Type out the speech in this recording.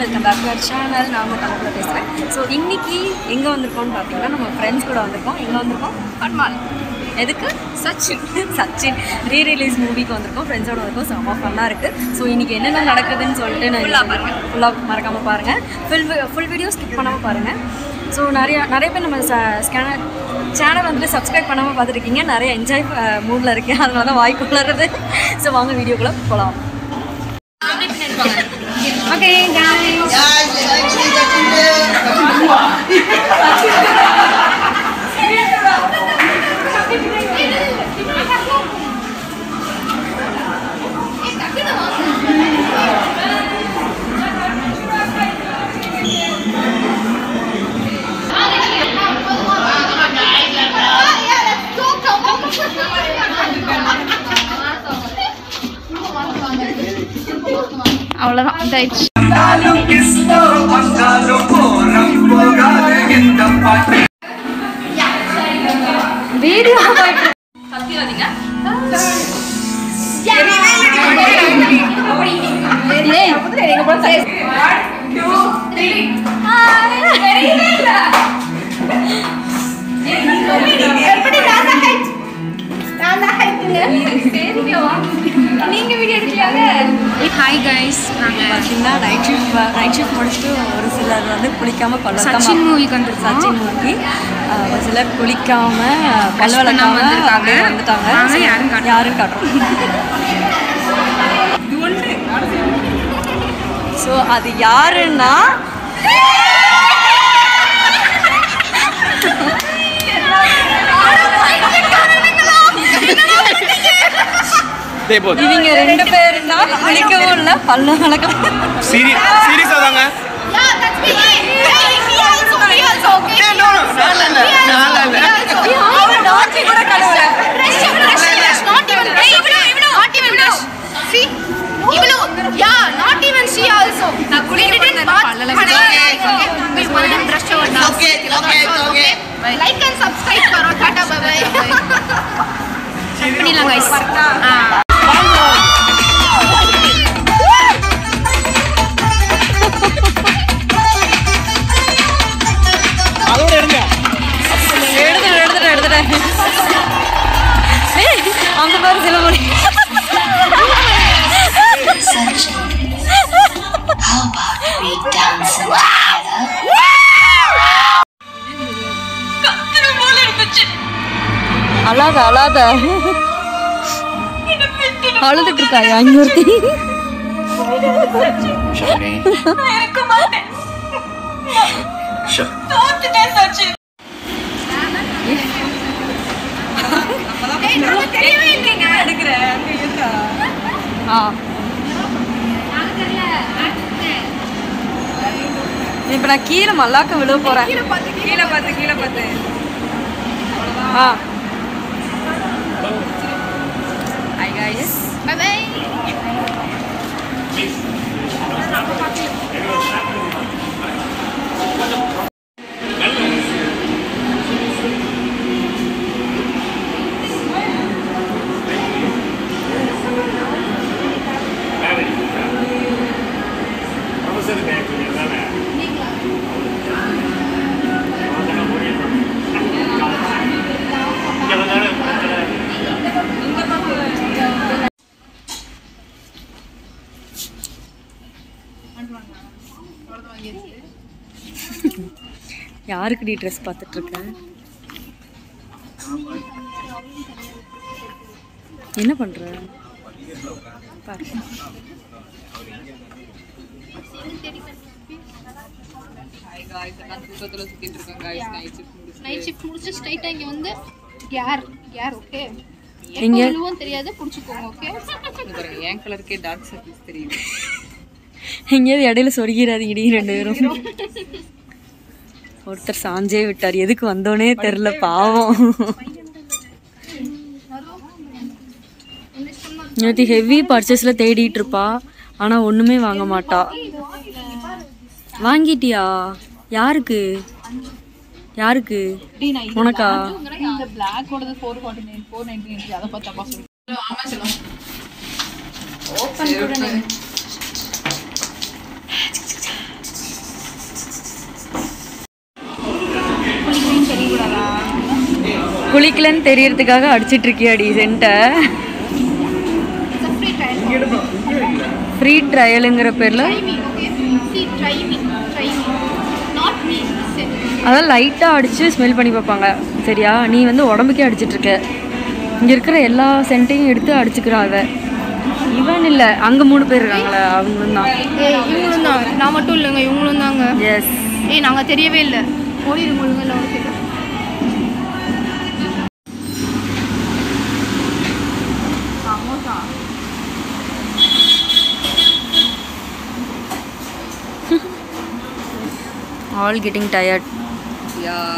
Welcome back to our channel. நான் உங்கள் தமிழில் பேசுகிறேன். ஸோ இன்றைக்கி எங்கே வந்திருக்கோம்னு பார்த்தீங்கன்னா நம்ம ஃப்ரெண்ட்ஸ் கூட வந்திருக்கோம். எங்கே வந்திருக்கோம்? பன்மால். எதுக்கு? சச்சின் ரீரிலீஸ் மூவிக்கு வந்திருக்கோம். ஃப்ரெண்ட்ஸோட வந்திருக்கோம். செம்ம ஃபன்னாக இருக்குது. ஸோ இன்றைக்கி என்னென்ன நடக்குதுன்னு சொல்லிட்டு நான் ஃபுல்லாக மறக்காமல் பாருங்கள். ஃபுல் வீடியோ ஸ்கிப் பண்ணாமல் பாருங்கள். ஸோ நிறைய பேர் நம்ம சேனல் வந்துட்டு சப்ஸ்கிரைப் பண்ணாமல் பார்த்துருக்கீங்க. நிறைய என்ஜாய் மூடில் இருக்கேன், அதனால தான் வாய்க்குள்ளறது. ஸோ வாங்க வீடியோக்குள்ளே போகலாம். Okay guys. அவ்வளோதான் இதாயிடுச்சு. வீடியோ நீங்க வீடியோ எடுக்கலாங்க. ஹாய் கைஸ், நாங்கள் பார்த்தீங்கன்னா நைட் ஷிஃப்ட் முடிச்சுட்டு ஒரு சிலர் வந்து குளிக்காமல் சச்சின் மூவிக்கு வந்துருக்கு. சச்சின் மூவி ஒரு சிலர் குளிக்காமல் பல்ல வளர்க்காம வந்துட்டாங்க. யாரும் காட்டுறோம். ஸோ அது யாருன்னா இவங்க ரெண்டு பேரும் தான். குளிக்கவும் இல்லை, பல்ல வளர்க்கலாம். சீரியஸா தாங்க. Like and subscribe करो. Tata bye bye. अपनी लगाई. அந்த மாதிரி சில மணி அழாத அழுதுட்டு இருக்காயா இங்க ஒருத்தி. இப்ப நான் கீழே மல்லாக்க விழ போறேன். கீழே பார்த்து Hi guys. Bye bye. யாருக்குடி ட்ரெஸ் பார்த்துட்டு இருக்க? என்ன பண்ற? பாரு. நைட் ஷிஃப்ட் முடிச்சு ஸ்ட்ரைட்டா இங்க வந்து யார் ஓகே எங்க எல்லாம் தெரியாது புடிச்சுக்கோங்க. ஓகே பாருங்க, என் கலர்க்கே டார்க் சர்க்கிள்ஸ் தெரியுது. எங்கேயாவது இடையில சொருகிறாதீங்கடி ரெண்டு பேரும். ஒருத்தர் சாஞ்சே விட்டார், எதுக்கு வந்தோனே தெரியல, பாவம். நேற்று ஹெவி பர்ச்சேஸ்ல தேடிட்டு இருப்பா, ஆனா ஒண்ணுமே வாங்க மாட்டா. வாங்கிட்டியா? யாருக்கு உனக்கா? குளிக்கலன்னு தெரியறதுக்காக அடிச்சிட்டு இருக்கியாடி சென்ட்டை. ஃப்ரீ ட்ரையலுங்கிற பேரில் அதான் லைட்டாக அடித்து ஸ்மெல் பண்ணி பார்ப்பாங்க. சரியா, நீ வந்து உடம்புக்கே அடிச்சிட்ருக்க. இங்கே இருக்கிற எல்லா சென்ட்டையும் எடுத்து அடிச்சுக்கிறாங்க. இவன் இல்லை, அங்கே 3 பேர் இருக்காங்களே அவங்களும் தான். இவங்களும் தான், நான் மட்டும் இல்லைங்க, இவங்களும் தாங்க. எஸ். நாங்கள் தெரியவே இல்லை. ஓடிடுங்க இல்லை ஒரு கேட்க. All getting tired. Yeah.